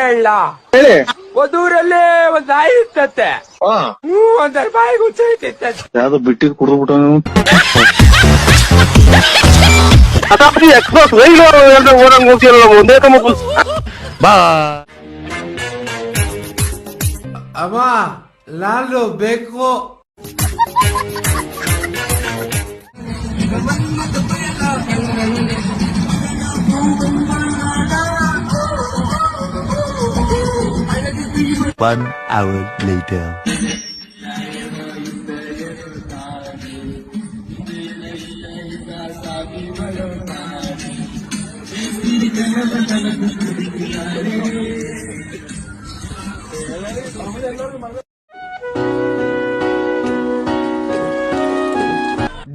ಹೇಳ ಹೇಳಿ. ಒಂದೂರಲ್ಲಿ ಒಂದ್ ನಾಯಿ ಇರ್ತತೆ. ಒಂದರ ಬಾಯಿಗೆ ಹುಚ್ಚೈತಿತ್ತೆ. ಯಾವ್ದೋ ಬಿಟ್ಟಿದ್ ಕುಡಿದ್ಬಿಟ್ಟು ಎಕ್ಸ್ಪ್ರೆಸ್ ರೈಲು ಓಡಂಗ್ ಹೋಗ್ತಿರಲ್ಲ ಒಂದೇ ಕಮ್ಮ ಬಾ ಅಮ್ಮ ನಾನು ಬೇಕು. One hour later.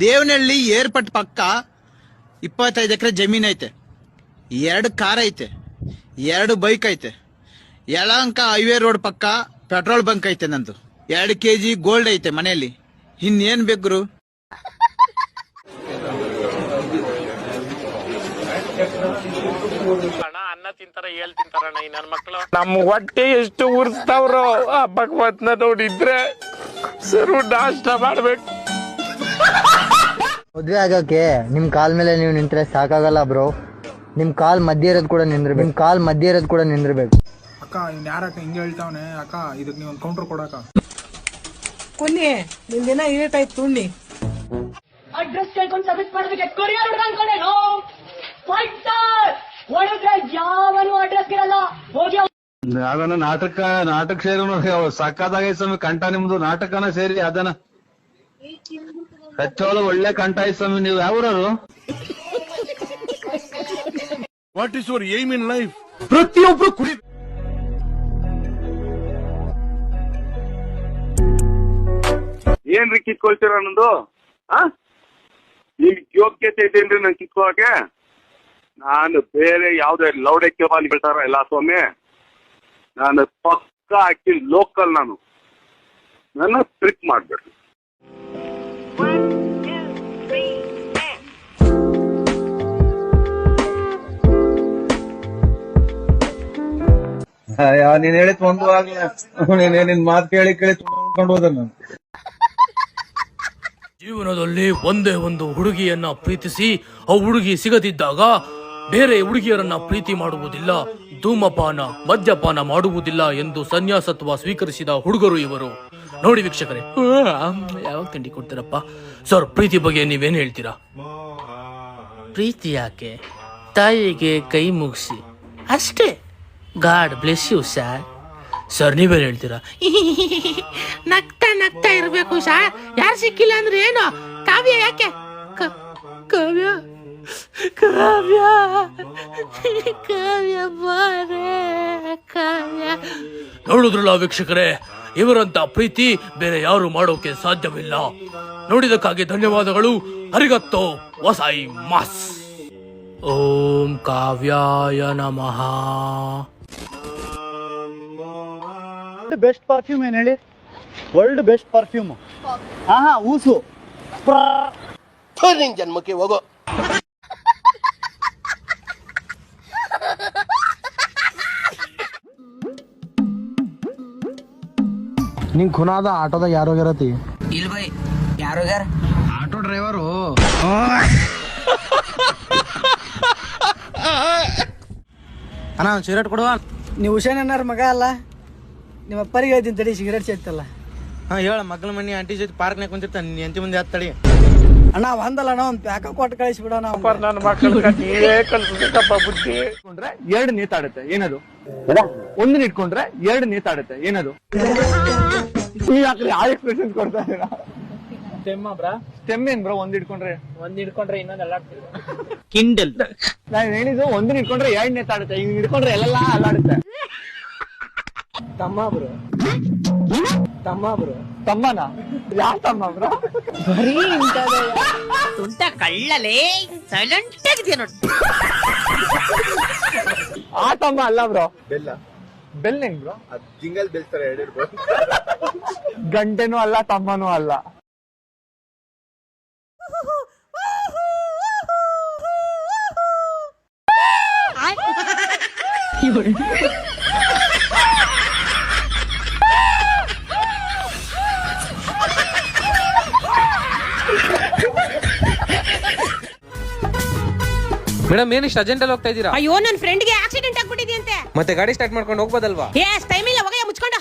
Devanahalli airport ಪಕ್ಕ 25 ಎಕರೆ ಜಮೀನ್ ಐತೆ, 2 ಕಾರ್ ಐತೆ, 2 ಬೈಕ್ ಐತೆ. ಯಲಹಂಕ ಹೈವೇ ರೋಡ್ ಪಕ್ಕ ಪೆಟ್ರೋಲ್ ಬಂಕ್ ಐತೆ. ನಂದು 2 kg ಗೋಲ್ಡ್ ಐತೆ ಮನೆಯಲ್ಲಿ. ಇನ್ನೇನ್ ಬೇಕು? ಅನ್ನ ತಿಂತಾರ ಹೇಳ್ ತಿಂತಾರಣ್ಣ ಈ ನನ್ ಮಕ್ಳು. ನಮ್ ಹೊಟ್ಟೆ ಎಷ್ಟು ಉರ್ಸ್ತಾವ್ರು ಆ ಭಗವಂತನ ನೋಡಿದ್ರೆ ಸರು ನಾಷ್ಟ ಮಾಡ್ಬೇಕು. ಮದ್ವೆ ಆಗಕ್ಕೆ ನಿಮ್ ಕಾಲ್ ಮೇಲೆ ನೀವು ನಿಂತ್ರೆ ಸಾಕಾಗಲ್ಲ ಬ್ರೋ. ನಿಮ್ ಕಾಲ್ ಮಧ್ಯ ಇರೋದ್ ಕೂಡ ನಿಂದಿರ್ಬೇಕು. ಅಕ್ಕ ಇನ್ ಯಾರಕ್ಕ ಹಿಂಗೆ ಹೇಳ್ತಾವನೆ ಅಕ್ಕ, ಇದಕ್ ನೀವ್ ಒಂದ್ ಕೌಂಟರ್ ಕೊಡಕ. ಕೊನ್ನಿ ನಿನ್ ದಿನ ಏಟ್ ಆಯ್ತು ತುಣ್ಣಿ. ಅಡ್ರೆಸ್ ಕೇಳ್ಕೊಂಡು ಸಬ್ಮಿಟ್ ಮಾಡೋದಕ್ಕೆ ಕೊರಿಯರ್ ಹುಡುಗ ಅನ್ಕೊಂಡೇನು? ಫೈಟರ್ ಹೊಡೆದ್ರೆ ಯಾವನು ಅಡ್ರೆಸ್ ಇರಲ್ಲ. ಹೋಗಿ ಅದನ್ನ ನಾಟಕ ಸೇರಿ ಸಕ್ಕದಾಗೈತೆ ಸ್ವಾಮಿ. ಕಂಠ ನಿಮ್ದು ನಾಟಕನ ಸೇರಿ ಅದನ್ನ ಹಚ್ಚೋಳು ಒಳ್ಳೆ ಕಂಠ ಐತ್ ಸ್ವಾಮಿ. ನೀವು ಯಾವ್ರವರು? What is your aim in life? ಪ್ರತಿಯೊಬ್ರು ಕುಡಿ ಏನ್ರಿ ಕಿತ್ಕೊಳ್ತೀರ ನಂದು? ನಿಮ್ ಯೋಗ್ಯತೆ ಇದೇನ್ರಿ ನನ್ ಕಿತ್ಕೊಳಕ್ಕೆ? ನಾನು ಬೇರೆ ಯಾವ್ದೇ ಲೌಡಕ್ಕೆ ಬಾಲಿ ಹೇಳ್ತಾರ ಇಲ್ಲ ಸ್ವಾಮಿ. ನಾನು ಪಕ್ಕ ಹಾಕಿ ಲೋಕಲ್. ನನ್ನ ಟ್ರಿಕ್ ಮಾಡ್ಬೇಡ್ರಿ. ನೀನ್ ಹೇಳಿದ್ ಒಂದು ಆಗ್ಲ ನಿನ್ ಮಾತು ಕೇಳಿ ತುಂಬ್ಕೊಂಡು ಹೋದ ನಾನು. ಜೀವನದಲ್ಲಿ ಒಂದೇ ಒಂದು ಹುಡುಗಿಯನ್ನ ಪ್ರೀತಿಸಿ ಆ ಹುಡುಗಿ ಸಿಗದಿದ್ದಾಗ ಬೇರೆ ಹುಡುಗಿಯರನ್ನ ಪ್ರೀತಿ ಮಾಡುವುದಿಲ್ಲ, ಧೂಮಪಾನ ಮದ್ಯಪಾನ ಮಾಡುವುದಿಲ್ಲ ಎಂದು ಸನ್ಯಾಸತ್ವ ಸ್ವೀಕರಿಸಿದ ಹುಡುಗರು ಇವರು. ನೋಡಿ ವೀಕ್ಷಕರೇ, ಯಾವಾಗ ತಿಂಡಿ ಕೊಡ್ತೀರಪ್ಪ ಸರ್? ಪ್ರೀತಿ ಬಗ್ಗೆ ನೀವೇನ್ ಹೇಳ್ತೀರಾ? ಪ್ರೀತಿ ಯಾಕೆ? ತಾಯಿಗೆ ಕೈ ಮುಗಿಸಿ ಅಷ್ಟೇ. God bless you sir. Sir ನೀವೇನ್ ಹೇಳ್ತೀರಾ? ನಗ್ತಾ ಇರ್ಬೇಕು ಸರ್. ಯಾರು ಸಿಕ್ಕಿಲ್ಲ ಅಂದ್ರೆ ಏನು? ಕಾವ್ಯ ಯಾಕೆ? ಕಾವ್ಯ ನೋಡಿದ್ರಲ್ಲ ವೀಕ್ಷಕರೇ, ಇವರಂತ ಪ್ರೀತಿ ಬೇರೆ ಯಾರು ಮಾಡೋಕೆ ಸಾಧ್ಯವಿಲ್ಲ. ನೋಡಿದಕ್ಕಾಗಿ ಧನ್ಯವಾದಗಳು. ಅರಿಗತ್ತೋ ವಸೈ ಮಾಸ್. ಓಂ ಕಾವ್ಯಾಯ ನಮಃ. ಬೆಸ್ಟ್ ಪರ್ಫ್ಯೂಮ್ ಏನ್ ಹೇಳಿ? ವರ್ಲ್ಡ್ ಬೆಸ್ಟ್ ಪರ್ಫ್ಯೂಮ್ ಊಸು. ನಿನ್ ಜನ್ಮಕ್ಕೆ ಹೋಗೋ. ನಿಂಗ್ ಖುನಾದ ಆಟೋದಾಗ ಯಾರೋಗ್ಯಾರತಿ? ಇಲ್ ಬೈ ಯಾರೋಗ್ಯಾರ? Auto driver. ಅಣ್ಣ ಸಿಗರೇಟ್ ಕೊಡುವ. ನೀವು ಹುಷೇನ್ ಅನ್ನಾರ ಮಗ ಅಲ್ಲ? ನಿಮ್ಮ ಅಪ್ಪರಿಗೆ ಹೇಳ್ತೀನಿ ತಡಿ, ಸಿಗರೇಟ್ ಸೇರ್ತಲ್ಲ. ಹೇಳ ಮಗ್ಳ ಮನಿ ಆಂಟಿ ಜೊತೆ ಪಾರ್ಕ್ನಾಗ ಕುಂತಿರ್ತಾನೆ. ನೀನ್ ಎಂತಿ ಮುಂದೆ ಹತ್ತಡಿ ಅಣ್ಣ. ಒಂದಲ್ಲ ಅಣ್ಣ, ಒಂದ್ ಪ್ಯಾಕ ಕೊಟ್ಟು ಕಳಿಸ್ಬಿಡ. ನನ್ನ ಮಕ್ಕಳು ನೀವೇ ಕಲ್ಸ್ಬೇಕಪ್ಪ ಬುದ್ಧಿ. 2 ನೇತಾಡುತ್ತೆ ಏನದು? 1 ಇಟ್ಕೊಂಡ್ರೆ 2 ನೇತಾಡುತ್ತೆ ಏನದು? ಈ ಹಾಕ್ರಿ ಆ ಎಕ್ಸ್ಪ್ರೆಷನ್ ಕೊಡ್ತಾ ಇದ್ದೀರಾ? ಸ್ಟೆಮ್ ಏನ್ ಬ್ರೋ? 1 ಇಟ್ಕೊಂಡ್ರೆ ಇನ್ನೊಂದು ಅಲ್ಲಾಡ್ತೀವಿ. ಕಿಂಡಲ್. ನಾನು ಹೇಳಿದ್ದು 1 ಇಟ್ಕೊಂಡ್ರೆ 2 ನೇತಾಡುತ್ತೆ. ಹಿಂಗ್ ಇಟ್ಕೊಂಡ್ರೆ ಎಲ್ಲ ಅಲ್ಲಾಡುತ್ತೆ. ತಮ್ಮ ಬ್ರೋ. ತಮ್ಮನ? ಯಾವ ತಮ್ಮ ಬ್ರೋ? ಬರೀ ತುಂಟ ಕಳ್ಳಲೇ ಸೈಲೆಂಟ್ ಆಗಿದೆಯಾ ನೋಡಿ. ಆ ತಮ್ಮ ಅಲ್ಲ ಬ್ರೋ. ಬೆಲ್ ಹೆಂಗ್ ಬ್ರೋ? ಜಿಂಗಲ್ ಬೆಲ್ತಾರೆ ಎರಡು. ಗಂಟೆನೂ ಅಲ್ಲ ತಮ್ಮನೂ ಅಲ್ಲ. I ಮೇಡಮ್ ಏನಿಷ್ಟು ಅರ್ಜೆಂಟ್ ಅಲ್ಲಿ ಹೋಗ್ತಾ ಇದ್ದೀರಾ? ಅಯ್ಯೋ ನನ್ನ ಫ್ರೆಂಡ್ಗೆ ಆಕ್ಸಿಡೆಂಟ್ ಆಗ್ಬಿಟ್ಟಿದೆಯಂತೆ. ಮತ್ತೆ ಗಾಡಿ ಸ್ಟಾರ್ಟ್ ಮಾಡ್ಕೊಂಡು ಹೋಗ್ಬೋದಲ್ವಾ? ಟೈಮ್ ಇಲ್ಲ, ಹೋಗಯ್ಯ ಮುಚ್ಕೊಂಡ.